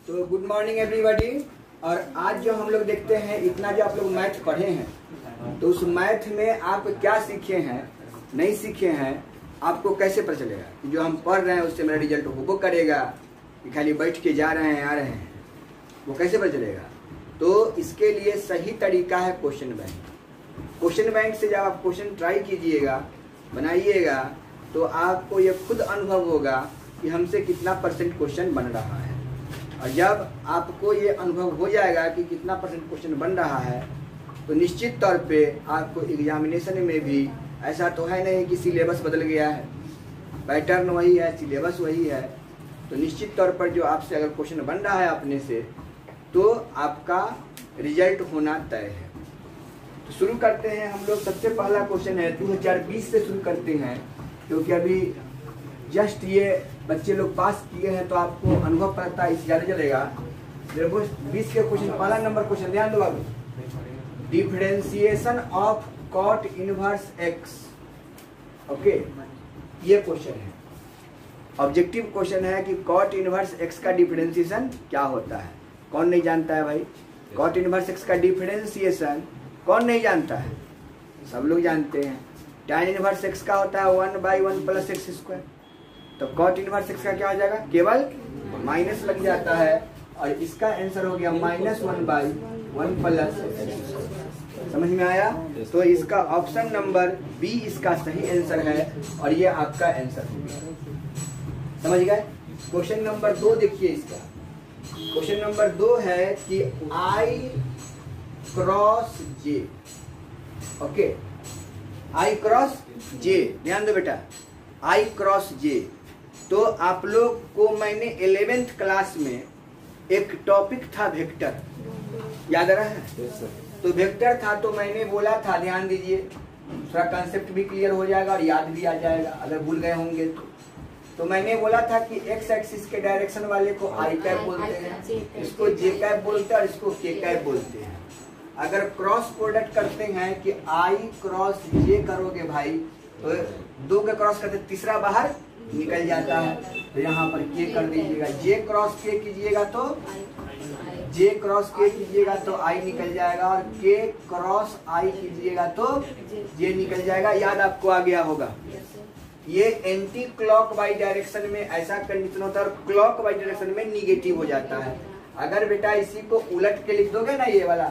तो good morning everybody. और आज जो हम लोग देखते हैं, इतना जो आप लोग मैथ पढ़े हैं, तो उस मैथ में आप क्या सीखे हैं, नहीं सीखे हैं, आपको कैसे पता चलेगा कि जो हम पढ़ रहे हैं उससे मेरा रिजल्ट हो करेगा कि खाली बैठ के जा रहे हैं आ रहे हैं, वो कैसे पता चलेगा? तो इसके लिए सही तरीका है क्वेश्चन बैंक। क्वेश्चन बैंक से जब आप क्वेश्चन ट्राई कीजिएगा, बनाइएगा, तो आपको ये खुद अनुभव होगा कि हमसे कितना परसेंट क्वेश्चन बन रहा है। और जब आपको ये अनुभव हो जाएगा कि कितना परसेंट क्वेश्चन बन रहा है, तो निश्चित तौर पे आपको एग्जामिनेशन में भी, ऐसा तो है नहीं कि सिलेबस बदल गया है, पैटर्न वही है, सिलेबस वही है, तो निश्चित तौर पर जो आपसे अगर क्वेश्चन बन रहा है अपने से, तो आपका रिजल्ट होना तय है। तो शुरू करते हैं हम लोग। सबसे पहला क्वेश्चन है 2020 से शुरू करते हैं, क्योंकि अभी जस्ट ये बच्चे लोग पास किए हैं, तो आपको अनुभव पड़ता है, इससे ज़्यादा चलेगा। 2020 के क्वेश्चन, पहला नंबर क्वेश्चन ध्यान दो बाबू, differentiation of cot inverse x. Okay, ये क्वेश्चन है, ऑब्जेक्टिव क्वेश्चन है कि कॉट इनवर्स एक्स का डिफरेंशिएशन क्या होता है। कौन नहीं जानता है भाई? कॉट इनवर्स एक्स का डिफरेंशिएशन कौन नहीं जानता है? सब लोग जानते हैं। tan इनवर्स एक्स का होता है 1/1 + x²। तो कॉट इनवर्स एक्स का क्या हो जाएगा? केवल माइनस लग जाता है, और इसका आंसर हो गया -1/1 + x²। समझ में आया? तो इसका ऑप्शन नंबर बी इसका सही आंसर है, और ये आपका आंसर हो गया। समझ गए? क्वेश्चन नंबर 2 देखिए इसका। क्वेश्चन नंबर 2 है कि I cross J। Okay, I cross J, ध्यान दो बेटा, I क्रॉस J। तो आप लोग को मैंने 11th क्लास में एक टॉपिक था वेक्टर, याद आ रहा है? तो वेक्टर था, तो मैंने बोला था, ध्यान दीजिए, थोड़ा कंसेप्ट भी क्लियर हो जाएगा और याद भी आ जाएगा अगर भूल गए होंगे तो मैंने बोला था कि एक्स एक्सिस के डायरेक्शन वाले को आई कैप बोलते हैं, इसको जे कैप बोलते हैं, और इसको के कैप बोलते हैं। अगर क्रॉस प्रोडक्ट करते हैं कि आई क्रॉस जे करोगे भाई, तो दो का क्रॉस करते तीसरा बाहर निकल जाता है, तो यहाँ पर के कर दीजिएगा। जे क्रॉस के कीजिएगा तो जे क्रॉस के कीजिएगा तो आई निकल जाएगा, और के क्रॉस आई कीजिएगा तो जे निकल जाएगा। याद आपको आ गया होगा। ये एंटी क्लॉक वाइज डायरेक्शन में ऐसा कंडीशन होता है, और क्लॉक वाइज डायरेक्शन में निगेटिव हो जाता है। अगर बेटा इसी को उलट के लिख दोगे ना, ये वाला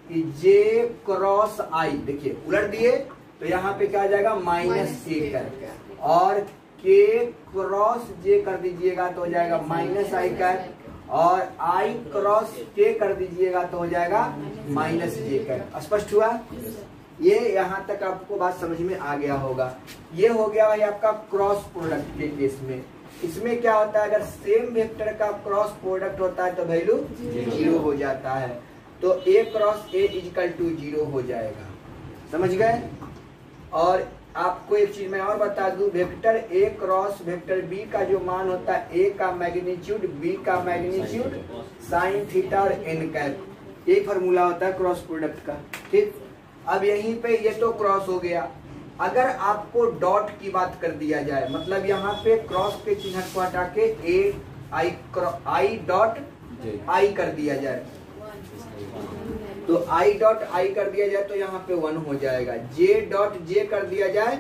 कि जे क्रॉस आई, देखिए उलट दिए तो यहाँ पे क्या आ जाएगा? -k कर, और के क्रॉस जे कर दीजिएगा तो हो जाएगा -i कर, और आई क्रॉस के कर दीजिएगा तो हो जाएगा -j कर। स्पष्ट हुआ? ये यहाँ तक आपको बात समझ में आ गया होगा। ये हो गया भाई आपका क्रॉस प्रोडक्ट के केस में। इसमें क्या होता है, अगर सेम वेक्टर का क्रॉस प्रोडक्ट होता है तो वैल्यू 0 हो जाता है, तो a क्रॉस a = 0 हो जाएगा। समझ गए? और आपको एक चीज मैं और बता दूं, vector a cross vector b का जो मान होता है, a का मैग्नीट्यूड, b का मैग्नीट्यूड, साइन थीटा और n कैप, ये फॉर्मूला होता है क्रॉस प्रोडक्ट का। ठीक, अब यहीं पे ये तो क्रॉस हो गया। अगर आपको डॉट की बात कर दिया जाए, मतलब यहाँ पे क्रॉस के चिन्ह को हटा के आई डॉट आई कर दिया जाए, तो आई डॉट आई कर दिया जाए तो यहाँ पे 1 हो जाएगा। जे डॉट जे कर दिया जाए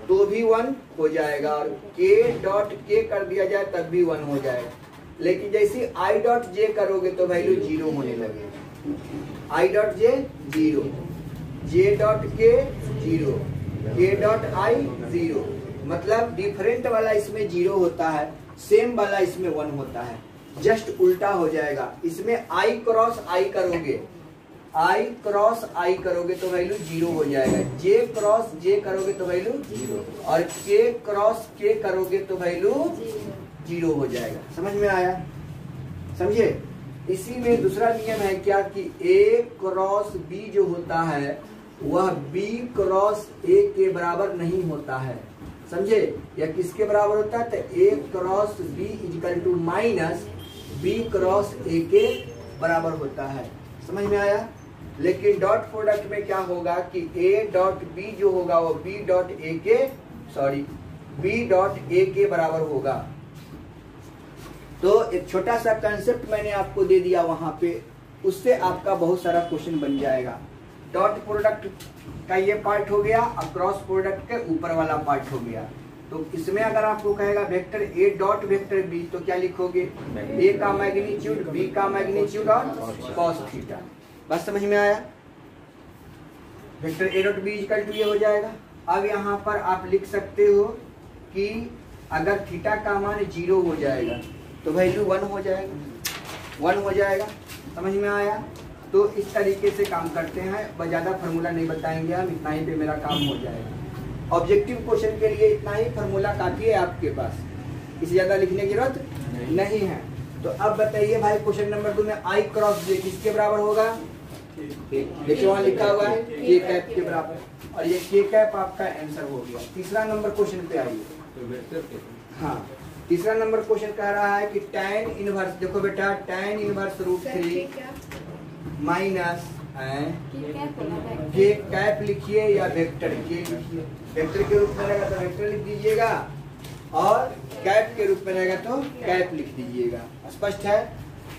तो भी 1 हो जाएगा, और के डॉट के कर दिया जाए तब भी 1 हो जाएगा। लेकिन जैसे आई डॉट जे करोगे तो वैल्यू 0 होने लगेगा। I dot J 0, J dot के 0, के डॉट आई 0, मतलब डिफरेंट वाला इसमें 0 होता है, सेम वाला इसमें 1 होता है। जस्ट उल्टा हो जाएगा। इसमें आई क्रॉस आई करोगे, आई क्रॉस आई करोगे तो वैल्यू 0 हो जाएगा। जे क्रॉस जे करोगे तो वैल्यू 0, और के क्रॉस के करोगे तो वैल्यू 0 हो जाएगा। समझ में आया? समझे? इसी में दूसरा नियम है क्या कि a क्रॉस b जो होता है वह b क्रॉस a के बराबर नहीं होता है। समझे? या किसके बराबर होता है? तो a cross b = -b cross a के बराबर होता है। समझ में आया? लेकिन डॉट प्रोडक्ट में क्या होगा कि a डॉट b जो होगा वो b डॉट a के बराबर होगा। तो एक छोटा सा कंसेप्ट मैंने आपको दे दिया वहां पे, उससे आपका बहुत सारा क्वेश्चन बन जाएगा। डॉट प्रोडक्ट का ये पार्ट हो गया और क्रॉस प्रोडक्ट के ऊपर वाला पार्ट हो गया। तो इसमें अगर आपको कहेगा vector A dot vector B तो क्या लिखोगे, ए का मैग्नीट्यूड बी का मैग्नीट्यूड और कॉस थीटा। बस समझ में आया? Vector A dot B equal to ये हो जाएगा। अब यहाँ पर आप लिख सकते हो कि अगर थीटा का मान 0 हो जाएगा तो वैल्यू 1 हो जाएगा, 1 हो जाएगा। समझ में आया? तो इस तरीके से काम करते हैं, ज़्यादा फार्मूला नहीं बताएंगे हम, इतना ही पे मेरा काम हो जाएगा। ऑब्जेक्टिव क्वेश्चन के लिए इतना ही फार्मूला काफी है आपके पास, इससे ज़्यादा लिखने की जरूरत नहीं है। तो अब बताइए भाई क्वेश्चन नंबर 2 में आई क्रॉस जे किसके बराबर होगा? देखिए वहाँ लिखा हुआ है के कैप के बराबर, और ये के कैप आपका आंसर हो गया। तीसरा नंबर क्वेश्चन पे आइए। हाँ, तीसरा नंबर क्वेश्चन कह रहा है कि tan इनवर्स, देखो बेटा tan इनवर्स √3 माइनस के कैप लिखिए या वेक्टर के लिखिए। वेक्टर के रूप में रहेगा तो वेक्टर लिख दीजिएगा, और कैप के रूप में रहेगा तो कैप लिख दीजिएगा। स्पष्ट है?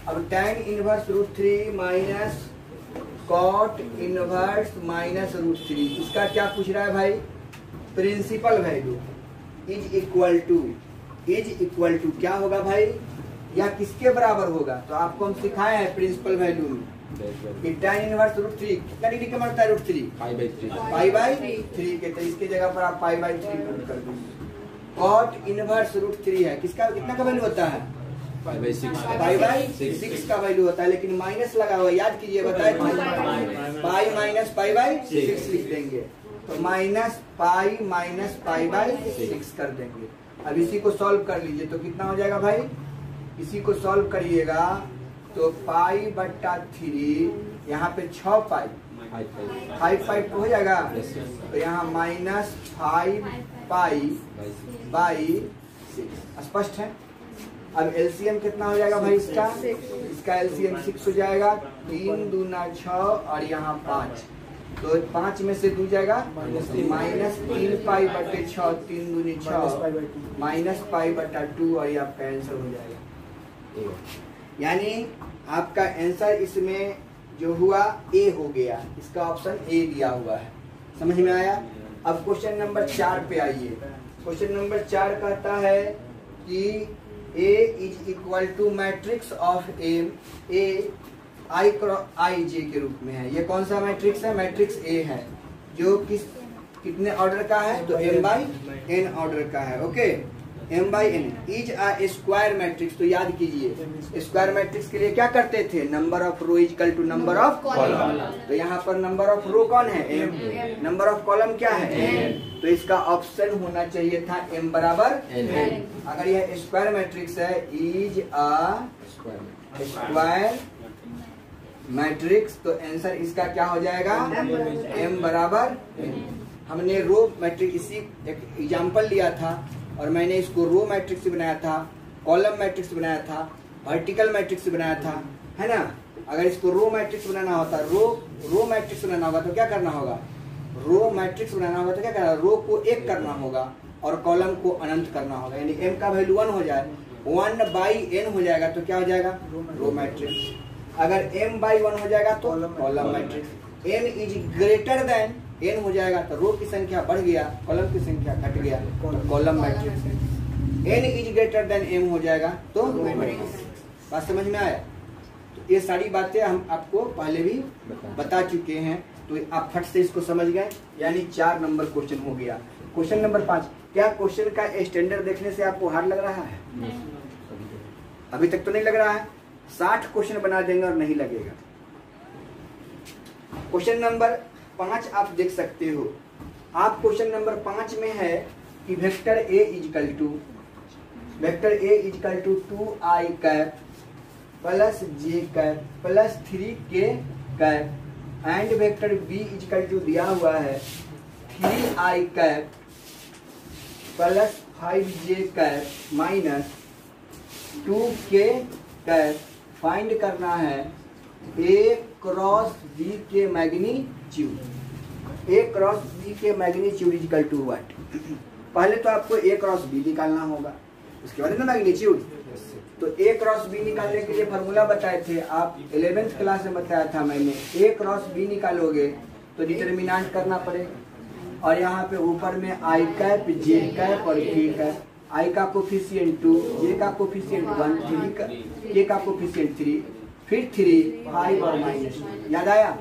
अब tan inverse √3 minus cot inverse minus √3, इसका क्या पूछ रहा है भाई? Principal value is equal to क्या होगा भाई? या किसके बराबर होगा? तो आपको हम सिखाए हैं प्रिंसिपल वैल्यू में कि tan इनवर्स √3 कितना डिग्री का बनता है? √3 पाई/3 के, तो इसके जगह पर आप पाई/3 पुट कर दीजिए। कॉट इनवर्स √3 है, किसका कितना का वैल्यू होता है? पाई/6 का वैल्यू होता है, लेकिन माइनस लगा हुआ, याद कीजिए, बताए पाई माइनस पाई/6 लिख देंगे, तो माइनस पाई/6 कर देंगे। अब इसी को सॉल्व कर लीजिए तो कितना हो जाएगा भाई? इसी को सॉल्व करिएगा तो पाई/3, यहाँ पे 6 पाई 5 हो जाएगा, तो यहाँ -5 पाई/6। स्पष्ट है? अब एलसीएम कितना हो जाएगा भाई इसका? इसका एलसीएम 6 हो जाएगा, 3 दूना 6 और यहाँ 5, तो 5 में से 2 जाएगा -3 पाई/6, 3 दूनी 6 -पाई/2, और ये आपका आंसर हो जाएगा। यानी आपका आंसर इसमें जो हुआ ए हो गया, इसका ऑप्शन ए दिया हुआ है। समझ में आया? अब क्वेश्चन नंबर 4 पे आइए। क्वेश्चन नंबर 4 कहता है कि A is equal to matrix of m a i j के रूप में है। ये कौन सा मैट्रिक्स है? मैट्रिक्स ए है, जो कितने ऑर्डर का है? तो m/n ऑर्डर का है। Okay, m/n is a square matrix. तो याद कीजिए, स्क्वायर मैट्रिक्स के लिए क्या करते थे? Number of row is equal to number of column. तो यहाँ पर नंबर ऑफ रो कौन है? m। नंबर ऑफ कॉलम क्या है? n। तो इसका ऑप्शन होना चाहिए था m बराबर n। अगर यह स्क्वायर मैट्रिक्स है, इज अ स्क्वायर मैट्रिक्स, तो आंसर इसका क्या हो जाएगा? m बराबर n। हमने रो मैट्रिक्स, इसी एक एग्जाम्पल लिया था और मैंने इसको रो मैट्रिक्स बनाया था, कॉलम मैट्रिक्स बनाया था, वर्टिकल मैट्रिक्स बनाया था, है ना? अगर इसको रो मैट्रिक्स बनाना होता, रो मैट्रिक्स बनाना होगा तो क्या करना होगा? रो मैट्रिक्स बनाना होगा तो क्या करना? रो को 1 करना होगा और कॉलम को अनंत करना होगा, यानी m का वैल्यू 1 हो जाए, 1/n हो जाएगा तो क्या हो जाएगा? Row matrix. अगर m/1 हो जाएगा तो column matrix. n is greater than n हो जाएगा तो रो की संख्या बढ़ गया, कॉलम की संख्या घट गया, column matrix. n is greater then m हो जाएगा तो रो मैट्रिक्स। बात समझ में आया? तो ये सारी बातें हम आपको पहले भी बता चुके हैं, तो आप फट से इसको समझ गए, यानी 4 नंबर क्वेश्चन हो गया। क्वेश्चन नंबर 5, क्या क्वेश्चन का स्टैंडर्ड देखने से आपको हार्ड लग रहा है? अभी तक तो नहीं लग रहा है। 60 क्वेश्चन बना देंगे और नहीं लगेगा। क्वेश्चन नंबर 5 आप देख सकते हो। आप क्वेश्चन नंबर 5 में है कि vector A equal to 2i cap plus j cap plus 3k cap and vector B equal to दिया हुआ है 3i cap plus 5j cap minus 2k cap. Find करना है a क्रॉस b के magnitude. a cross b के magnitude equal to what? पहले तो आपको a क्रॉस b निकालना होगा। उसके बाद ना मैग्नीट्यूड। तो ए क्रॉस बी निकालने के लिए फॉर्मूला बताए थे आप, 11th क्लास में बताया था मैंने। ए क्रॉस बी निकालोगे तो डिटर्मिनेंट करना पड़ेगा। और यहाँ पे ऊपर में आई कैप, जे कैप और के कैप। आई का कोफिशिएंट 2, जे का कोफिशिएंट 1, के का कोफिशिएंट 3, फिर 3, 5 और -2। याद आया?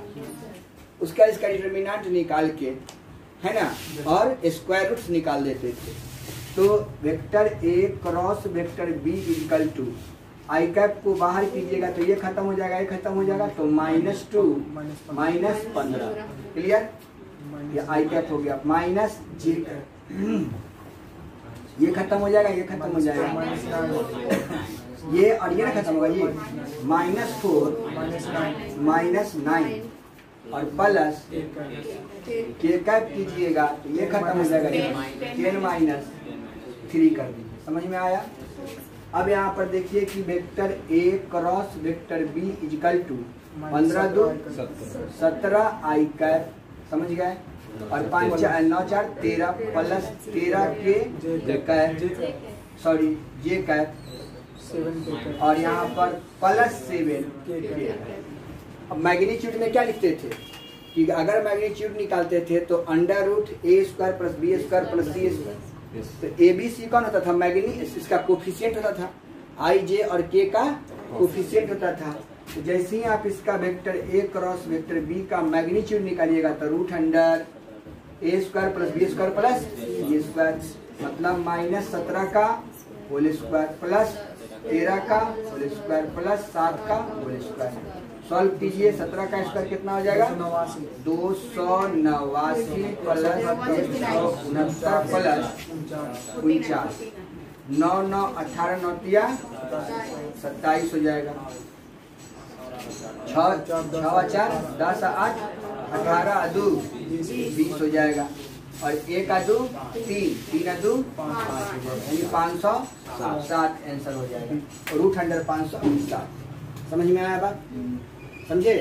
उसका इसका डिटर्मिनेंट निकाल के, है ना, और स्क्वायर रूट्स निकाल देते थे। तो vector A cross vector B equal to, I cap को बाहर कीजिएगा तो ये खत्म हो जाएगा, ये खत्म हो जाएगा, तो -2 -15। क्लियर? ये आई कैप हो गया, माइनस जे कैप, ये खत्म हो जाएगा, ये खत्म हो जाएगा, ये और ये ना खत्म होगा, ये -4 -9 और प्लस के कैप कीजिएगा तो ये खत्म हो जाएगा, 10 -3 कर दीजिए। समझ में आया? अब यहाँ पर देखिए कि vector A cross vector B equal to 15 2 17 I cap, समझ गए, और 5 4 9 4 13 प्लस 13 के कैप, सॉरी जे कैप, और यहाँ पर प्लस 7 के। अब मैग्नीट्यूड में क्या लिखते थे कि अगर मैग्नीट्यूड निकालते थे तो √a² + b² + c²। तो ए बी सी कौन होता था? इसका कोफिशिएंट होता था, आई जे और के का कोफिशिएंट होता था। तो जैसे ही आप इसका vector A cross vector B का मैग्नीट्यूड निकालिएगा तो √a² + b² + c², मतलब -17 का होल स्क्वायर प्लस 13 का होल स्क्वायर प्लस 7 का होल स्क्वायर। सॉल्व कीजिए, 17 का स्क्वायर कितना हो जाएगा? 289 प्लस 269 प्लस 49, 9 9 18 9 27 हो जाएगा, 6 4 10 8 18 2 20 हो जाएगा, और 1 2 3 3 2 5, यानी 507 आंसर हो जाएगा, √507। समझ में आया बात? समझे?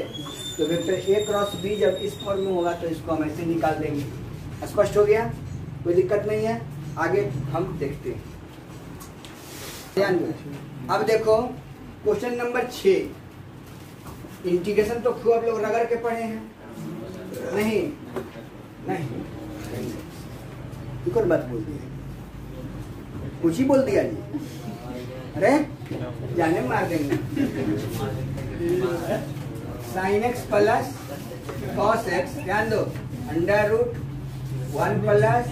तो वेक्टर ए क्रॉस बी जब इस फॉर्म में होगा तो इसको हम ऐसे निकाल देंगे। स्पष्ट हो गया? कोई दिक्कत नहीं है? आगे हम देखते हैं, ध्यान दें। अब देखो क्वेश्चन नंबर 6। इंटीग्रेशन तो खूब आप लोग रगड़ के पढ़े हैं, नहीं नहीं एक और बात बोल दी, कुछ ही बोल दिया जी, अरे जाने मार देंगे। sin x plus cos x, ध्यान दो, √1 प्लस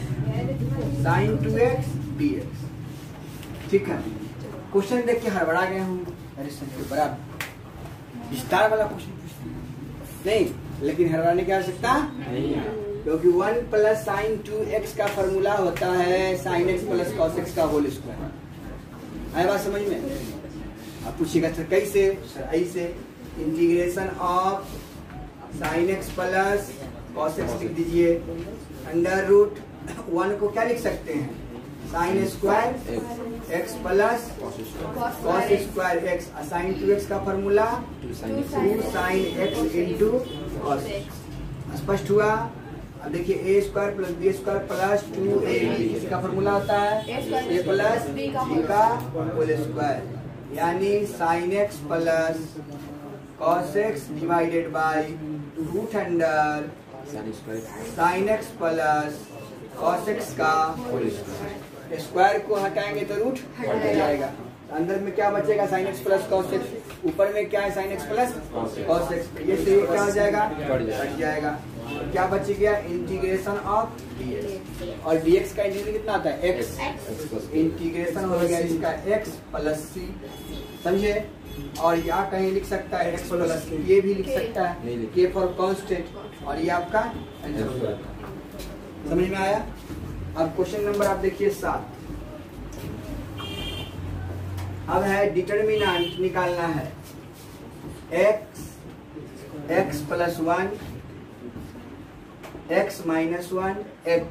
sin 2x dx। ठीक है, क्वेश्चन देख के हड़बड़ा गए हम, अरे सर बराबर विस्तार वाला क्वेश्चन पूछते नहीं, लेकिन हड़बड़ाने की आवश्यकता नहीं है, क्योंकि 1 प्लस sin 2x का फॉर्मूला होता है sin x plus cos x का होल स्क्वायर। आए बात समझ में? आप पूछिएगा सर कैसे? सर ऐसे, integration of sin x plus cos x लिख दीजिए, √1 को क्या लिख सकते हैं? sin square x plus cos square x, sin 2x का formula 2 sin x into cos x। स्पष्ट हुआ? अब देखिए a² + b² प्लस 2ab, इसका फॉर्मूला होता है a प्लस b का होल स्क्वायर, यानी sin x plus cos x divided by √sin x plus cos x का होल स्क्वायर। स्क्वायर को हटाएंगे तो रूट हट जाएगा, अंदर में क्या बचेगा? sin x plus cos x, ऊपर में क्या है? sin x plus cos x, ये से क्या हो जाएगा? हट जाएगा। क्या बच गया? इंटीग्रेशन ऑफ dx, और dx का इंटीग्रेशन कितना आता है? x, इंटीग्रेशन हो गया इसका x प्लस c, समझे? और यहाँ कहीं लिख सकता है x प्लस k, ये भी लिख सकता है k फॉर कांस्टेंट, और ये आपका आंसर हो जाएगा। समझ में आया? अब क्वेश्चन नंबर आप देखिए 7। अब है डिटर्मिनेंट निकालना है, x plus 1 x minus 1 x,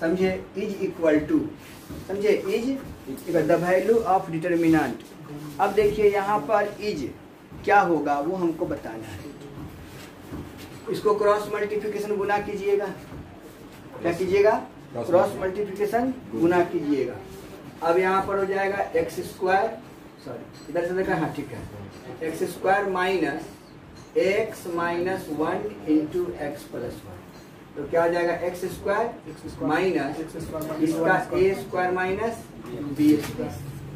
समझे, इज इक्वल टू, समझे, is the value of determinant. अब देखिए यहाँ पर इज क्या होगा वो हमको बताना है। इसको क्रॉस मल्टीप्लिकेशन गुना कीजिएगा, क्या कीजिएगा? क्रॉस मल्टीप्लिकेशन गुना कीजिएगा। अब यहाँ पर हो जाएगा एक्स स्क्वायर, सॉरी इधर से देखा, हाँ ठीक है, x square minus x minus 1 into x plus 1, तो क्या हो जाएगा एक्स स्क्वायर माइनस इसका ए स्क्वायर माइनस बी स्क्वायर,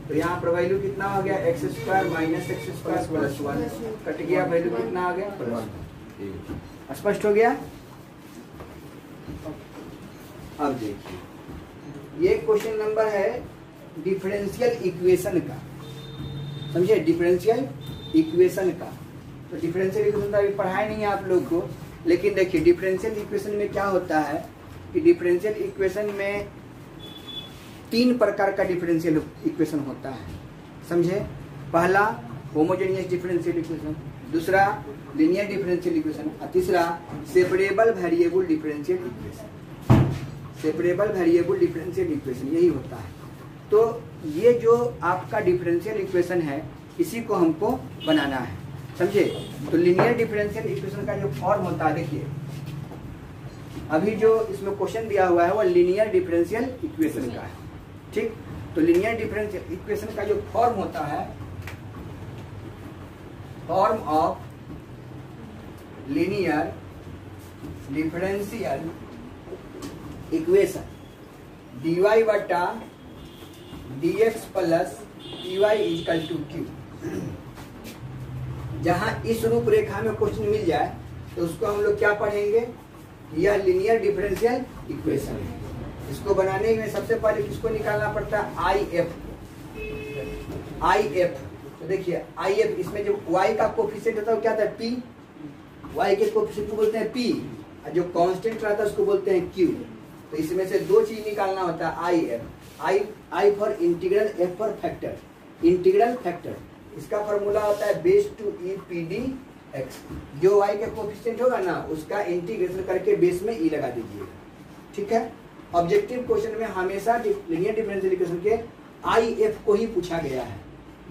तो यहाँ पर वैल्यू कितना हो गया, x square minus x square plus 1, cut गया, वैल्यू कितना आ गया प्लस। स्पष्ट हो गया। अब देखिए ये क्वेश्चन नंबर है डिफरेंशियल इक्वेशन का, समझे, डिफरेंशियल इक्वेशन का। तो डिफरेंशियल इक्वेशन तो अभी पढ़ाया नहीं है आप लोग को, लेकिन देखिए डिफरेंशियल इक्वेशन में क्या होता है कि डिफरेंशियल इक्वेशन में 3 प्रकार का डिफरेंशियल इक्वेशन होता है, समझे। पहला होमोजेनियस डिफरेंशियल इक्वेशन, दूसरा लीनियर डिफरेंशियल इक्वेशन, और तीसरा separable variable differential equation. Separable variable differential equation यही होता है। तो ये जो आपका डिफरेंशियल इक्वेशन है इसी को हमको बनाना है, समझे। तो लीनियर डिफरेंशियल इक्वेशन का जो फॉर्म होता है, देखिए अभी जो इसमें क्वेश्चन दिया हुआ है वो लीनियर डिफरेंशियल इक्वेशन का है, ठीक। तो लीनियर डिफरेंशियल इक्वेशन का जो फॉर्म होता है, form of linear differential equation dy बटा dx plus dy equal to q। जहां इस रूपरेखा में क्वेश्चन मिल जाए तो उसको हम लोग क्या पढ़ेंगे, यह लीनियर डिफरेंशियल इक्वेशन है। इसको बनाने में सबसे पहले किसको निकालना पड़ता है, IF। तो देखिए IF, इसमें जो y का कोफिशिएंट होता है वो क्या होता है, p, y के कोफिशिएंट को बोलते हैं p, और जो कांस्टेंट रहता है उसको बोलते हैं q। तो इसमें से 2 चीज निकालना होता है, I for integral, F for factor, integral factor. इसका फॉर्मूला होता है base to e p d x. जो y के कोफिशिएंट होगा ना उसका इंटीग्रेशन करके बेस में e लगा दीजिएगा, ठीक है। ऑब्जेक्टिव क्वेश्चन में हमेशा लीनियर डिफरेंशियल इक्वेशन के IF को ही पूछा गया है,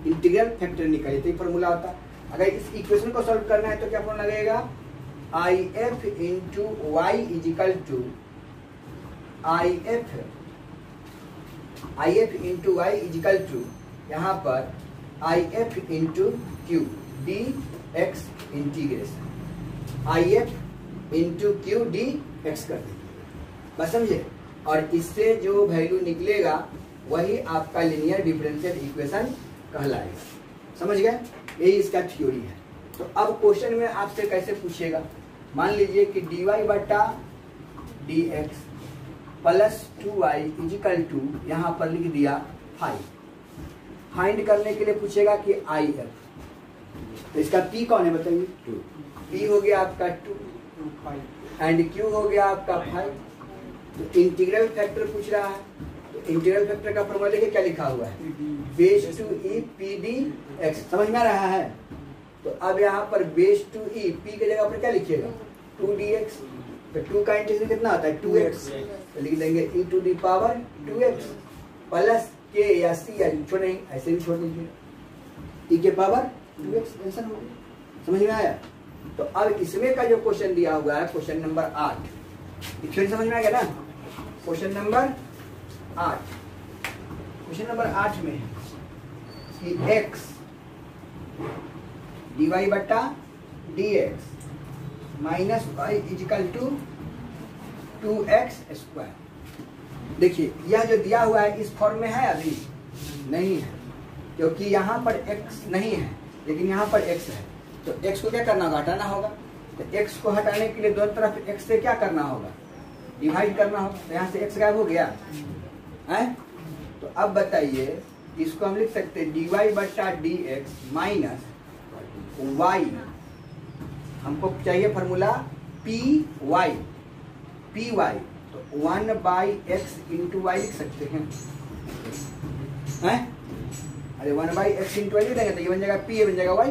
इंटीग्रल फैक्टर निकालिए, तो फॉर्मूला होता है। अगर इस इक्वेशन को सॉल्व करना है तो क्या फॉर्मूला लगेगा, IF into y is equal to IF into y is equal to यहाँ पर IF into q d x integration, IF into q d x कर दीजिए, बस समझे। और इससे जो वैल्यू निकलेगा वही आपका लीनियर डिफरेंशियल इक्वेशन कहलाएगा, समझ गए। यही इसका थ्योरी है। तो अब क्वेश्चन में आपसे कैसे पूछेगा, मान लीजिए कि dy बटा dx plus 2y is equal to यहाँ पर लिख दिया 5। फाइंड करने के लिए पूछेगा कि IF, तो इसका P कौन है बताइए, P हो गया आपका 2 एंड Q हो गया आपका 5। तो इंटीग्रल फैक्टर पूछ रहा है, तो इंटीग्रल फैक्टर का फॉर्मूला देखिए क्या लिखा हुआ है, base to e p d x, समझ में आ रहा है। तो अब यहाँ पर बेस टू ई, पी के जगह पर क्या लिखिएगा 2dx, तो 2 का इंटीग्रेशन कितना होता है 2x, तो लिख देंगे e to the power 2x plus k या c या छोड़ेंगे, ऐसे भी छोड़ दीजिए, e के पावर 2x, आंसर हो गया, समझ में आया। तो अब इसमें का जो क्वेश्चन दिया हुआ है क्वेश्चन नंबर 8, फिर समझ में आ गया ना। क्वेश्चन नंबर 8, क्वेश्चन नंबर 8 में है कि x dy बटा dx minus y is equal to 2x square. देखिए यह जो दिया हुआ है इस फॉर्म में है, अभी नहीं है क्योंकि यहाँ पर x नहीं है, लेकिन यहाँ पर x है। तो x को क्या करना होगा, हटाना होगा। तो x को हटाने के लिए दोनों तरफ x से क्या करना होगा, डिवाइड करना होगा। तो यहाँ से x गायब हो गया है। तो अब बताइए इसको हम लिख सकते हैं dy बटा dx माइनस y, हमको चाहिए फॉर्मूला पी वाई, तो 1/x इंटू वाई लिख सकते हैं, अरे 1/x इंटू वाई लिख देंगे तो ये बन जाएगा p, ये बन जाएगा y,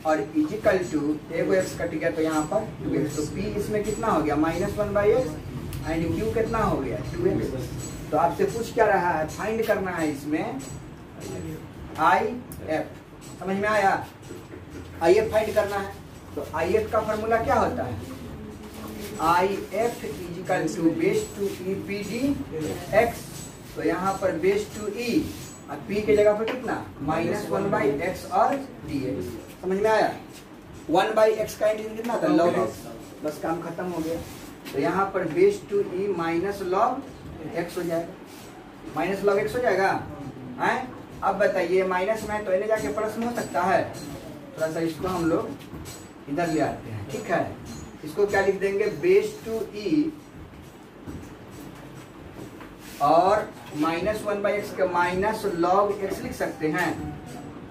और इजिकल टू एगो x कट गया तो यहाँ पर 2x, तो p इसमें कितना हो गया -1/x एंड q कितना हो गया 2x। तो आपसे पूछ क्या रहा है, फाइंड करना है इसमें IF, समझ में आया, IF फाइंड करना है। तो IF का फॉर्मूला क्या होता है, IF is equal to base to e p d x तो यहाँ पर बेस टू ई और पी के जगह पर कितना -1/x और dx। समझ में आया? 1/x का इंटीग्रल कितना था? log x। बस काम खत्म हो गया। तो यहाँ पर base to e -log x हो जाएगा, -log x हो जाएगा। हैं? अब बताइए माइनस में तो इन्हें जाके प्लस में हो सकता है। थोड़ा सा इसको हम लोग इधर ले आते हैं, ठीक है। इसको क्या लिख देंगे? बेस टू ई और -1/x का -log x लिख सकते हैं।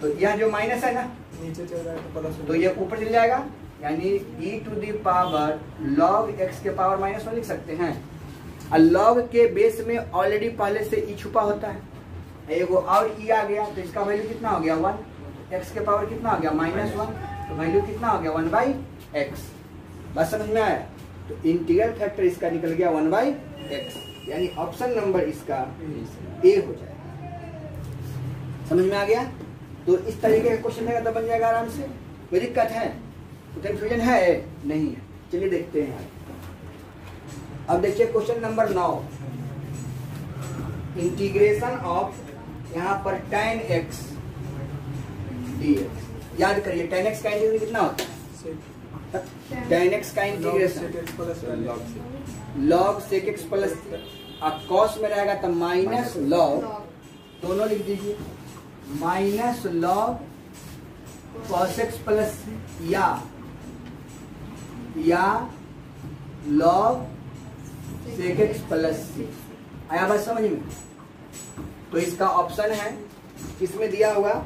तो यह जो माइनस है ना नीचे चल रहा है तो ये ऊपर चल जाएगा, यानी e⁻ log x के पावर -1 लिख सकते हैं। और log के बेस में ऑलरेडी पहले से e छुपा होता है, एगो और e आ गया तो इसका वैल्यू कितना हो गया 1। x के पावर कितना हो गया -1, तो वैल्यू कितना हो गया 1/x। बस समझ में आया? तो इंटीग्रल फैक्टर इसका निकल गया 1/x, यानी ऑप्शन नंबर इसका ए हो जाएगा। समझ में आ गया? तो इस तरीके का क्वेश्चन रहेगा तो बन जाएगा आराम से। कोई दिक्कत है? तो कंफ्यूजन है? नहीं है। चलिए देखते हैं। अब देखिए क्वेश्चन नंबर 9, इंटीग्रेशन ऑफ यहाँ पर tan x dx। याद करिए tan x का इंटीग्रेशन कितना होता है? tan x का integration log sec x plus, अब cos में रहेगा तो -log, दोनों लिख दीजिए, -log cos x प्लस या log sec x प्लस। आया बात समझ में? तो इसका ऑप्शन है, इसमें दिया हुआ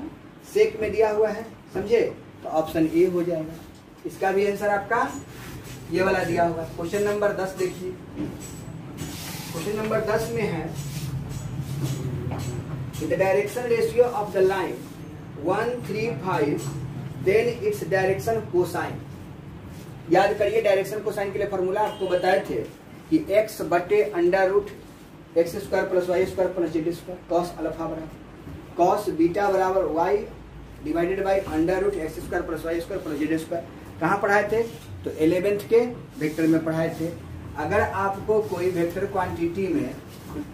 सेक में दिया हुआ है, समझे? तो ऑप्शन ए हो जाएगा। इसका भी आंसर आपका ये वाला दिया हुआ। क्वेश्चन नंबर 10 देखिए। क्वेश्चन नंबर 10 में है the direction ratio of the line 135 then its direction cosine. याद करिए डायरेक्शन कोसाइन के लिए फॉर्मूला आपको बताए थे कि x बटे √x² plus y² plus z² cos alpha बराबर cos बीटा बराबर y divided by √x² plus y² plus z²। कहाँ पढ़ाए थे? तो 11th के वेक्टर में पढ़ाए थे। अगर आपको कोई वेक्टर क्वांटिटी में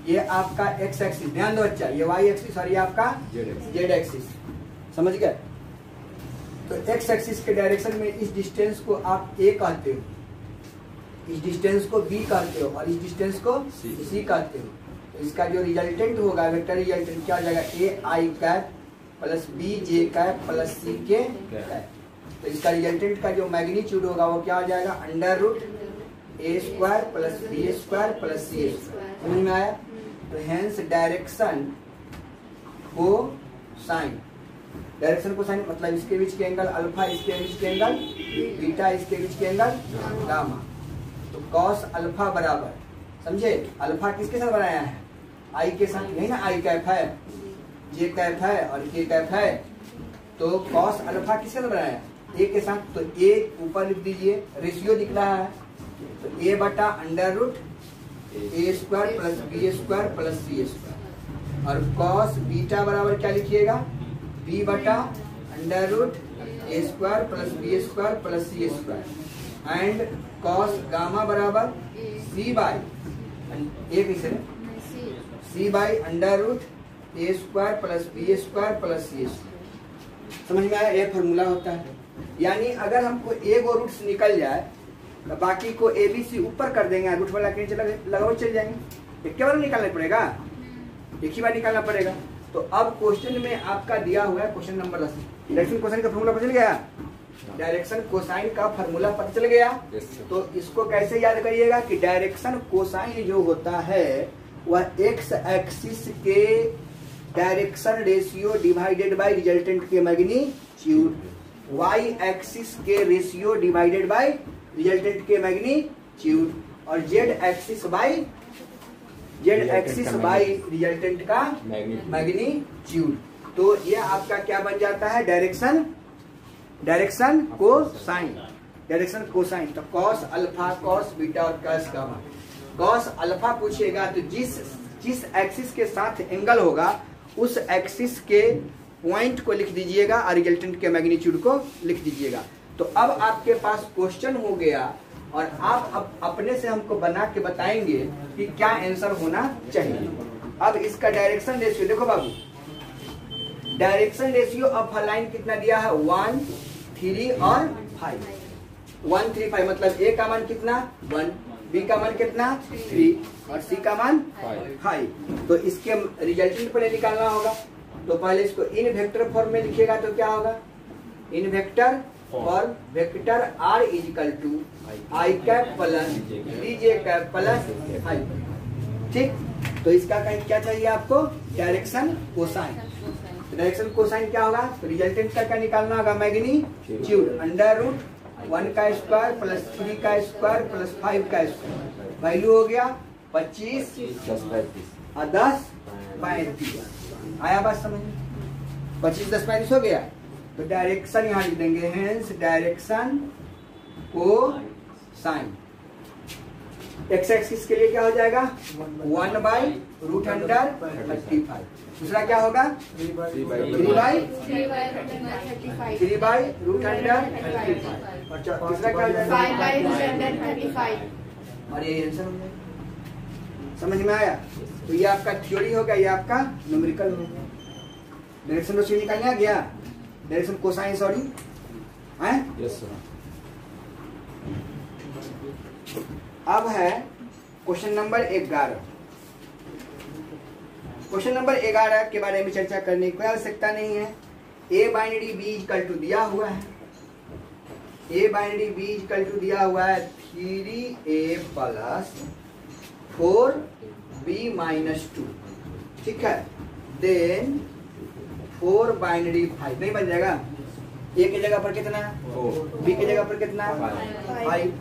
ये आपका x एक्सिस, ध्यान दो बच्चा, ये y एक्सिस और ये आपका z एक्सिस, समझ गए? तो x एक्सिस के डायरेक्शन में इस डिस्टेंस को आप a कहते हो, इस डिस्टेंस को b कहते हो और इस डिस्टेंस को c कहते हो। तो इसका जो रिजल्टेंट होगा, वेक्टर रिजल्टेंट क्या हो जाएगा? a i plus b j plus c k। तो इसका रिजल्टेंट का जो मैग्नीट्यूड होगा वो क्या हो जाएगा? √a² plus b² plus c²। समझ में आया? तो हेंस डायरेक्शन को साइन, डायरेक्शन को साइन मतलब इसके बीच के एंगल अल्फा, इसके बीच के एंगल बीटा, इसके बीच के एंगल गामा। तो cos अल्फा बराबर, समझे? अल्फा किसके साथ बनाया है? आई के साथ, यही ना आई कैप है, जे कैप है और के कैप है। तो cos अल्फा किसके साथ बनाया है? ए के साथ। तो ए ऊपर लिख दीजिए, रेशियो दिख रहा है तो a बटा √a² plus b² plus c²। और cos बीटा बराबर क्या लिखिएगा? b बटा √a² plus b² plus c²। And cos gamma बराबर c by √a² plus b² plus c²। समझ में आया? ये फॉर्मूला होता है। यानी अगर हमको ए गो रूट्स निकल जाए तो बाकी को ए बी सी ऊपर कर देंगे, रूट वाला के नीचे लगाओ चल जाएंगे। एक बार निकालना पड़ेगा, एक ही बार निकालना पड़ेगा। तो अब क्वेश्चन में आपका दिया हुआ है क्वेश्चन नंबर 10, डायरेक्शन कोसाइन का फॉर्मूला पता चल गया? डायरेक्शन कोसाइन का फॉर्मूला पता चल गया। तो इसको कैसे याद करिएगा कि डायरेक्शन कोसाइन जो होता है वह एक्स एक्सिस के direction ratio divided by resultant के मैग्नीट्यूड, वाई एक्सिस के रेशियो डिवाइडेड बाय रिजल्टेंट के मैग्नीट्यूड और जेड एक्सिस बाय रिजल्टेंट का मैग्नीट्यूड। तो ये आपका क्या बन जाता है? Direction cosine, direction cosine. तो cos अल्फा, cos बीटा और cos गामा। cos अल्फा पूछेगा तो जिस एक्सिस के साथ एंगल होगा उस एक्सिस के पॉइंट को लिख दीजिएगा और रिजल्टेंट के मैग्नीट्यूड को लिख दीजिएगा। तो अब आपके पास क्वेश्चन हो गया और आप अब अपने से हमको बना के बताएंगे कि क्या आंसर होना चाहिए। अब इसका डायरेक्शन रेशियो देखो बाबू, direction ratio of a line कितना दिया है 1, 3 और 5। 1, 3, 5 मतलब ए का मान कितना 1, बी का मान कितना 3 और सी का मान 5। तो इसके रिजल्टेंट पहले निकालना होगा। तो पहले इसको इन वेक्टर फॉर्म में लिखिएगा तो क्या होगा, इन वेक्टर और vector r is equal to I cap plus d j cap plus 5। ठीक, तो इसका कहीं क्या चाहिए आपको, डायरेक्शन कोसाइन। डायरेक्शन कोसाइन क्या होगा, तो रिजल्टेंट का क्या निकालना होगा, मैग्नीट्यूड अंडर रूट 1 का स्क्वायर प्लस 3 का स्क्वायर प्लस 5 का स्क्वायर। वैल्यू हो गया 25 और 10 35। आया बात समझ में, 25 10 35 हो गया। तो डायरेक्शन यहाँ लिख देंगे, hence direction cosine. X axis के लिए क्या हो जाएगा 1/√35। दूसरा क्या होगा 3/√35 और तीसरा क्या हो जाएगा 5/√35। और ये आंसर हो गया। समझ में आया। तो ये आपका थ्योरी हो गया, ये आपका न्यूमेरिकल हो गया। डायरेक्शन रेशियो निकालने आ गया, डायरेक्शन कोसाइन सॉरी है। Yes sir. अब है क्वेश्चन नंबर 11। क्वेश्चन नंबर 11 के बारे में चर्चा करने की कोई आवश्यकता नहीं है। A binary b equal to दिया हुआ है, a binary b equal to दिया हुआ है 3a प्लस 4b माइनस 2। ठीक है, देन 4 बाइनरी 5 नहीं बन जाएगा। ए की जगह पर कितना, बी की जगह पर कितना 5।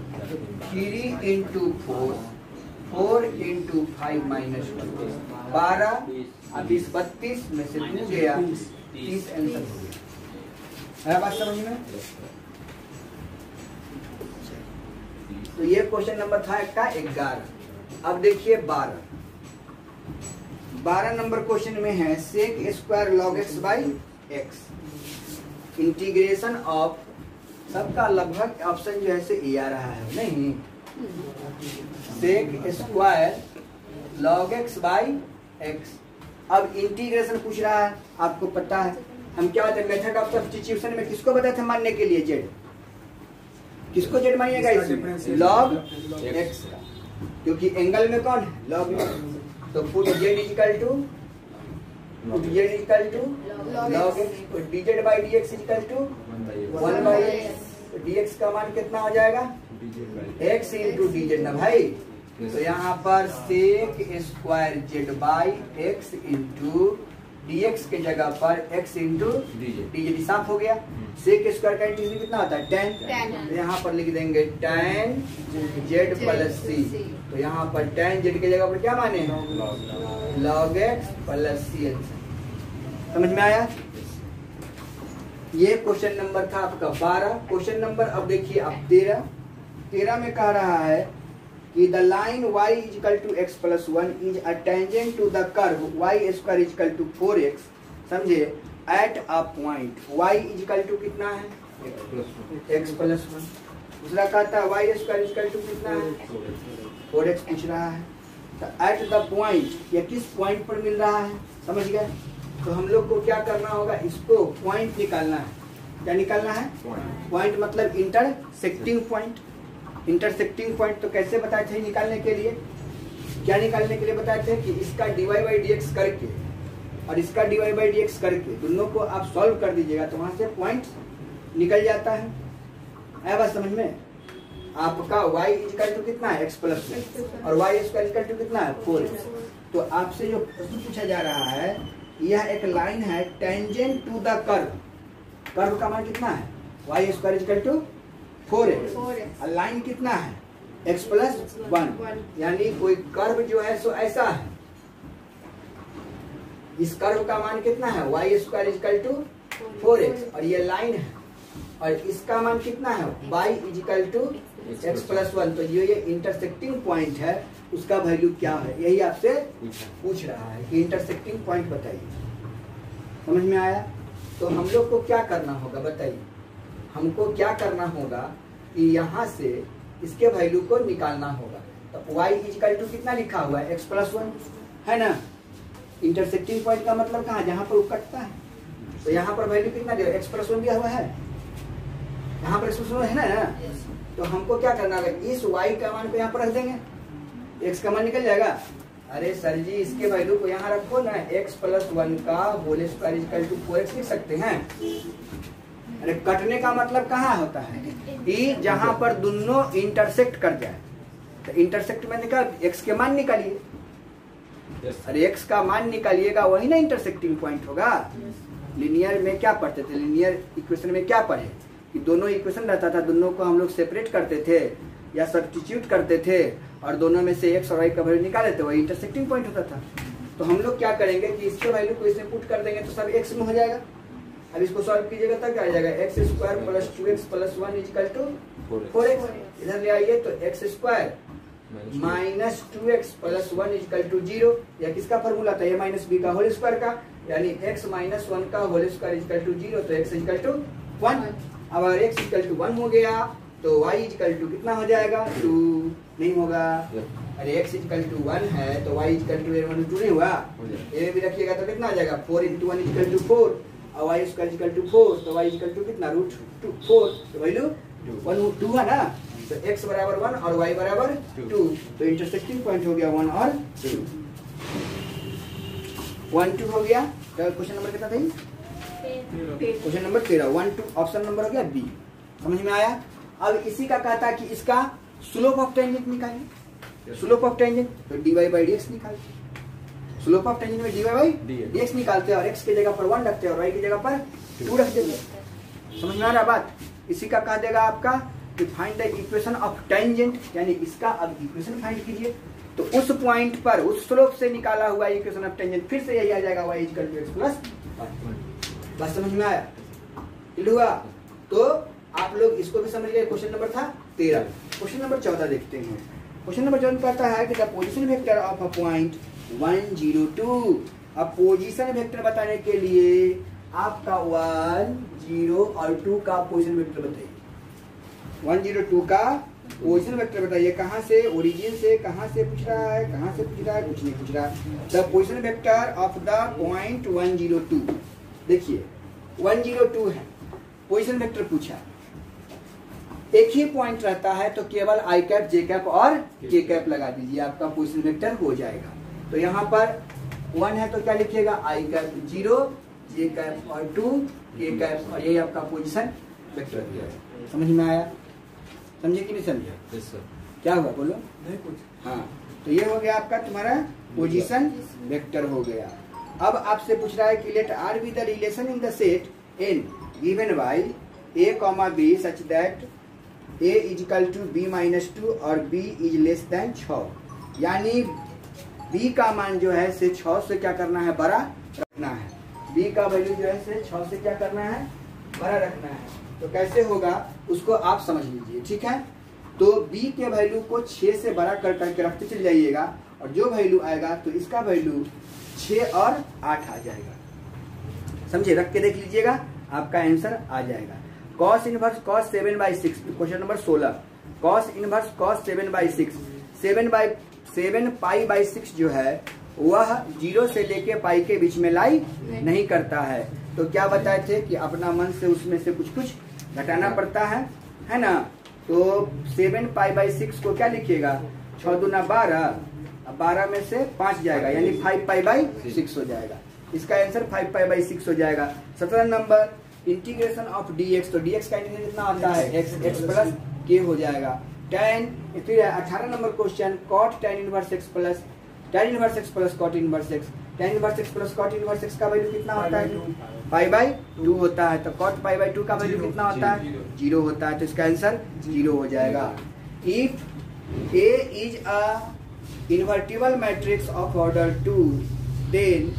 3 इंटू 4, 4 इंटू 5 माइनस 2 12 और 20 32 में से 2 गया 30 आंसर हो गया। है बात समझ में। तो ये क्वेश्चन नंबर था का 11। अब देखिए 12 नंबर क्वेश्चन में है sec square log x by x. Integration of, सबका लगभग ऑप्शन जो है से ए आ रहा है नहीं, sec square log x by x. अब इंटीग्रेशन पूछ रहा है, आपको पता है हम क्या बताते हैं मेथड ऑफ सब्स्टिट्यूशन में किसको बताते हैं मानने के लिए, जेड। किसको जेड मानिएगा इसमें, लॉग एक्स का, क्योंकि एंगल में कौन है लॉग में। तो put z equal to log x, dz by dx equal to 1/x। dx का मान कितना हो जाएगा x इंटू dz ना भाई। तो यहाँ पर sec square z by x into dx के जगह पर x इंटू dz साफ हो गया। सेक स्क्वायर का इंटीग्रल कितना होता है 10। तो यहाँ पर लिख देंगे tan z प्लस c। तो यहाँ पर tan z के जगह पर क्या माने log x प्लस c। समझ में आया। ये क्वेश्चन नंबर था आपका 12। क्वेश्चन नंबर अब देखिए आप 13 में कह रहा है कि the line y equal to x plus 1 is a tangent to the curve y square equal to 4x। समझे, at a point y equal to कितना है x प्लस 1। दूसरा कहता है y स्क्वायर इक्वल टू कितना है 4x पूछ रहा है। तो एट द पॉइंट, ये किस पॉइंट पर मिल रहा है, समझ गए। तो हम लोग को क्या करना होगा, इसको पॉइंट निकालना है। क्या निकालना है, पॉइंट मतलब इंटरसेक्टिंग पॉइंट। इंटरसेक्टिंग पॉइंट तो कैसे बताए थे निकालने के लिए, क्या निकालने के लिए बताए थे कि इसका dy बाई dx करके और इसका dy बाई dx करके दोनों को आप सॉल्व कर दीजिएगा तो वहां से पॉइंट निकल जाता है। आया बात समझ में। आपका y इक्वल टू कितना है x प्लस और y स्क्वायर इक्वल टू कितना है 4x। तो आपसे जो प्रश्न पूछा जा रहा है, यह एक लाइन है tangent to the curve. Curve का मान कितना है y square equal to 4x और लाइन कितना है x प्लस 1। यानी कोई कर्व जो है सो ऐसा है, इस कर्व का मान कितना है y square equal to 4x और ये लाइन है और इसका मान कितना है y equal to x plus 1। तो ये इंटरसेक्टिंग पॉइंट है, उसका वैल्यू क्या है, यही आपसे पूछ रहा है कि इंटरसेक्टिंग पॉइंट बताइए। समझ में आया। तो हम लोग को क्या करना होगा बताइए, हमको क्या करना होगा कि यहाँ से इसके वैल्यू को निकालना होगा। तो y इक्वल टू कितना लिखा हुआ है x प्लस 1 है ना। इंटरसेक्टिंग पॉइंट का मतलब कहाँ, जहाँ पर वो कटता है। तो यहाँ पर वैल्यू कितना दिया, x+1 दिया हुआ है, यहाँ पर x+1 है ना। तो हमको क्या करना है, इस y का मान को यहाँ पर रख देंगे, x का मान निकल जाएगा। अरे सर जी इसके वैल्यू को यहाँ रखो ना, x+1 का whole square equal to 4x लिख सकते हैं। अरे कटने का मतलब कहाँ होता है कि जहाँ पर दोनों इंटरसेक्ट कर जाए। तो इंटरसेक्ट में निकाल, x के मान निकालिए। अरे x का मान निकालिएगा, वही ना इंटरसेक्टिंग पॉइंट होगा। लीनियर में क्या पढ़ते थे, लीनियर इक्वेशन में क्या पढ़े कि दोनों इक्वेशन रहता था, दोनों को हम लोग सेपरेट करते थे या सब्स्टिट्यूट करते थे और दोनों में से x और y का वैल्यू निकाले थे, वही इंटरसेक्टिंग पॉइंट होता था। तो हम लोग क्या करेंगे कि इसके वैल्यू को इसमें पुट कर देंगे तो सब x में हो जाएगा। अब इसको सॉल्व कीजिएगा तब क्या आ जाएगा, x² + 2x + 1 = 4x। इधर ले आइए तो x² - 2x + 1 = 0। यह किसका फॉर्मूला था, a - b का होल स्क्वायर का, यानी x - 1 का होल स्क्वायर = 0, तो x = 1। अब अगर x = 1 हो गया तो y = कितना हो जाएगा, 2 नहीं होगा। अरे x = 1 है तो y = 2 नहीं हुआ, ये भी रखिएगा तो कितना आ जाएगा, 4 × 1 = 4 और y² = 4, तो y = कितना, √4, तो वैल्यू 2 है ना। तो x = 1 और y = 2, तो इंटरसेक्टिंग पॉइंट हो गया 1 और 2। 1 2 हो गया। तो क्वेश्चन नंबर कितना था, क्वेश्चन नंबर 13, 1 2 ऑप्शन नंबर हो गया बी। समझ में आया। अब इसी का कहता है कि इसका स्लोप ऑफ टेंजेंट निकालिए। स्लोप ऑफ टेंजेंट तो dy/dx निकालिए। स्लोप ऑफ टेंजेंट में dy/dx निकालते हैं और x की जगह पर 1 रखते हैं और y की जगह पर 2 रख देते हैं। समझ में आ रहा बात। इसी का कह देगा आपका कि find the equation of tangent, यानी इसका अब इक्वेशन फाइंड कीजिए। तो उस पॉइंट पर उस स्लोप से निकाला हुआ इक्वेशन ऑफ टेंजेंट फिर से यही आ जाएगा, y = x + 1। बस समझ में आया, क्लियर हुआ। तो आप लोग इसको भी समझ गए। क्वेश्चन नंबर था 13। क्वेश्चन नंबर 14 देखते हैं। क्वेश्चन नंबर 14 कहता है कि the position vector of a point 1 0 2। अब पोजीशन वेक्टर बताने के लिए आपका 1 0 और 2 का पोजीशन वेक्टर बताइए। 1 0 2 का पोजीशन वेक्टर बताइए। कहाँ से, ओरिजिन से, कहाँ से पूछ रहा है, कहाँ से पूछ रहा है, कुछ नहीं पूछ रहा। The position vector of the point 1 0 2। देखिए 1 0 2 है, पोजीशन वेक्टर पूछा, एक ही पॉइंट रहता है तो केवल i कैप, j कैप और k कैप लगा दीजिए, आपका पोजीशन वेक्टर हो जाएगा। तो यहाँ पर 1 है तो क्या लिखिएगा, i कैप 0, j कैप और 2, k कैप, और यही आपका पोजीशन वेक्टर दिया है। समझ में आया, समझे कि नहीं समझे? Yes sir. क्या हुआ बोलो? नहीं कुछ। हाँ, तो ये हो गया आपका तुम्हारा पोजीशन वेक्टर हो गया। अब आपसे पूछ रहा है कि let r be the relation in the set n given by a, b such that a = b - 2 और b > 6। यानी b का मान जो है से 6 से क्या करना है, बड़ा रखना है। b का वैल्यू जो है से 6 से क्या करना है, बड़ा रखना है। तो कैसे होगा उसको आप समझ लीजिए, ठीक है। तो b के वैल्यू को 6 से बड़ा कर करके रखते चल जाइएगा और जो वैल्यू आएगा तो इसका वैल्यू 6 और 8 आ जाएगा। समझे, रख के देख लीजिएगा, आपका आंसर आ जाएगा। cos inverse cos 7/6, question number 16। cos inverse cos 7/6, 7 π/6 जो है वह 0 से लेके पाई के बीच में लाई नहीं करता है। तो क्या बताए थे कि अपना मन से उसमें से कुछ कुछ घटाना पड़ता है ना। तो 7 π/6 को क्या लिखिएगा, 6 दूना 12, 12 में से 5 जाएगा यानी 5 π/6 हो जाएगा। इसका आंसर 5 π/6 हो जाएगा। 17 नंबर इंटीग्रेशन ऑफ dx, तो dx का इंटीग्रेशन कितना आता है, x + k हो जाएगा। tan, फिर 18 number question cot tan inverse x plus tan inverse x plus cot inverse x। tan inverse x plus cot inverse x का वैल्यू कितना होता है, π/2 होता है। तो cot π/2 का वैल्यू कितना होता है, 0 होता है। तो इसका आंसर 0 हो जाएगा। If a is a invertible matrix of order 2 then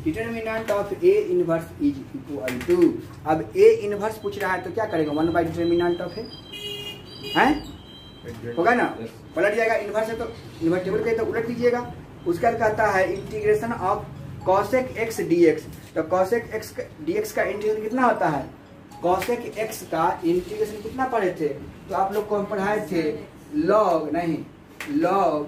determinant of a inverse is equal to. अब a इनवर्स पूछ रहा है तो क्या करेगा, 1 डिटर्मिनेंट ऑफ है होगा ना, पलट जाएगा। इनवर्स है तो इन्वर्टिबल के तो उलट लीजिएगा। उसका कहता है integration of cosec x dx। तो cosec x dx का इंटीग्रेशन कितना होता है, cosec x का इंटीग्रेशन कितना पढ़े थे, तो आप लोग को हम पढ़ाए थे log नहीं log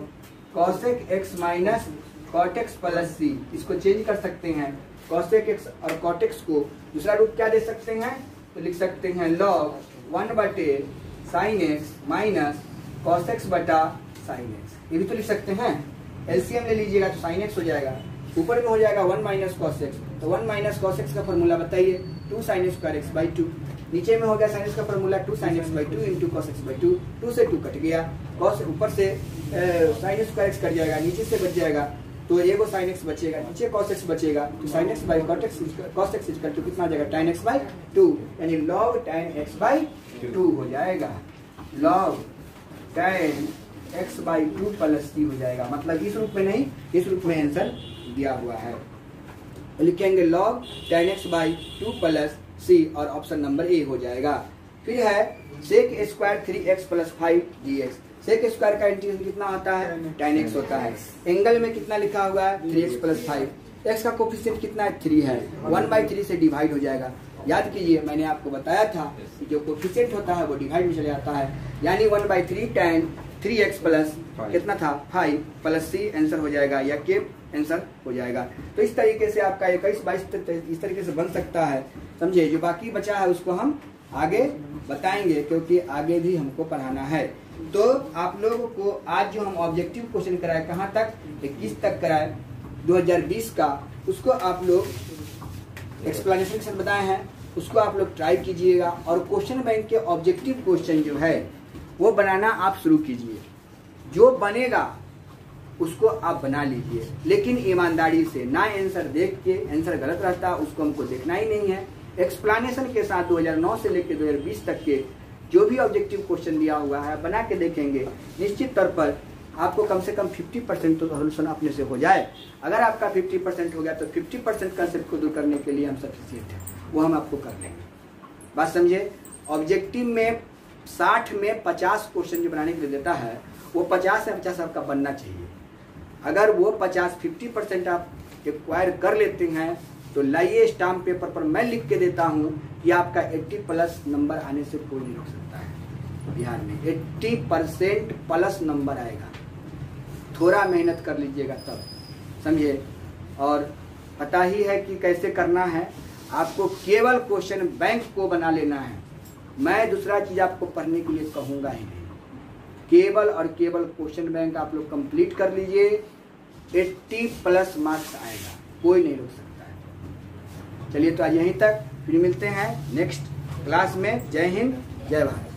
cosec x minus cot x plus c, इसको चेंज कर सकते हैं, कॉसेक एक्स और कॉट एक्स को दूसरा रूप क्या दे सकते हैं, तो लिख सकते हैं लॉग 1 बटे sine x minus cos x बटा साइन एक्स, ये भी तो लिख सकते हैं। एलसीएम ले लीजिएगा तो साइन एक्स हो जाएगा, ऊपर में हो जाएगा 1 माइनस कॉस एक्स, तो 1 माइनस कॉस एक्स का फॉर्मूला बताइए 2 साइन स्क्वायर एक्स बाई 2, नीचे में हो गया साइन एक्स का formula 2 sign x by 2 into cos x by 2, 2 से 2 कट गया, कॉस ऊपर से साइन स्क्वायर एक्स कट जाएगा, नीचे से बच जाएगा तो एगो साइन एक्स बचेगा, नीचे कॉस एक्स बचेगा, तो sine x by cot x cos x equal to कितना आ जाएगा tan x बाई 2, यानी log tan x बाई 2 हो जाएगा, log tan x by 2 plus c हो जाएगा, मतलब इस रूप में नहीं, इस रूप में आंसर दिया हुआ है, लिखेंगे log tan x by 2 plus c और ऑप्शन नंबर ए हो जाएगा। फिर है sec square 3x plus 5 dx, sec square का इंटीग्रल कितना होता है, tan x होता है, एंगल में कितना लिखा हुआ है 3x प्लस 5, x का कोफिशिएंट कितना है 3 है, 1/3 से डिवाइड हो जाएगा। याद कीजिए मैंने आपको बताया था कि जो कोफिशिएंट होता है वो डिवाइड में चले जाता है, यानी 1/3 tan 3x प्लस कितना था 5 प्लस c आंसर हो जाएगा या के आंसर हो जाएगा। तो इस तरीके से आपका 21-22 इस तरीके से बन सकता है, समझे। जो बाकी बचा है उसको हम आगे बताएंगे क्योंकि आगे भी हमको पढ़ाना है। तो आप लोगों को आज जो हम ऑब्जेक्टिव क्वेश्चन कराए कहाँ तक 21 तक कराए 2020 का, उसको आप लोग एक्सप्लेनेशन के साथ बताए हैं, उसको आप लोग ट्राई कीजिएगा और क्वेश्चन बैंक के ऑब्जेक्टिव क्वेश्चन जो है वो बनाना आप शुरू कीजिए, जो बनेगा उसको आप बना लीजिए, लेकिन ईमानदारी से, ना आंसर देख के आंसर गलत रहता है उसको हमको देखना ही नहीं है। एक्सप्लेनेशन के साथ 2009 से लेकर 2020 तक के जो भी ऑब्जेक्टिव क्वेश्चन दिया हुआ है बना के देखेंगे, निश्चित तौर पर आपको कम से कम 50% तो सोल्यूशन अपने से हो जाए। अगर आपका 50% हो गया तो 50% कंसेप्ट को दूर करने के लिए हम सफिशिएंट है, वो हम आपको कर लेंगे। बात समझे। ऑब्जेक्टिव में 60 में 50 क्वेश्चन जो बनाने के लिए देता है वो 50 से 50 आपका बनना चाहिए। अगर वो 50-50% आप एक्वायर कर लेते हैं तो लाइए स्टाम्प पेपर पर मैं लिख के देता हूँ कि आपका 80+ नंबर आने से कोई नहीं रोक सकता है। बिहार में 80% प्लस नंबर आएगा, थोड़ा मेहनत कर लीजिएगा तब, समझे। और पता ही है कि कैसे करना है, आपको केवल क्वेश्चन बैंक को बना लेना है, मैं दूसरा चीज आपको पढ़ने के लिए कहूँगा ही नहीं। केवल और केवल क्वेश्चन बैंक आप लोग कंप्लीट कर लीजिए, 80+ मार्क्स आएगा, कोई नहीं रोक सकता है। चलिए तो आज यहीं तक, फिर मिलते हैं नेक्स्ट क्लास में। जय हिंद, जय भारत।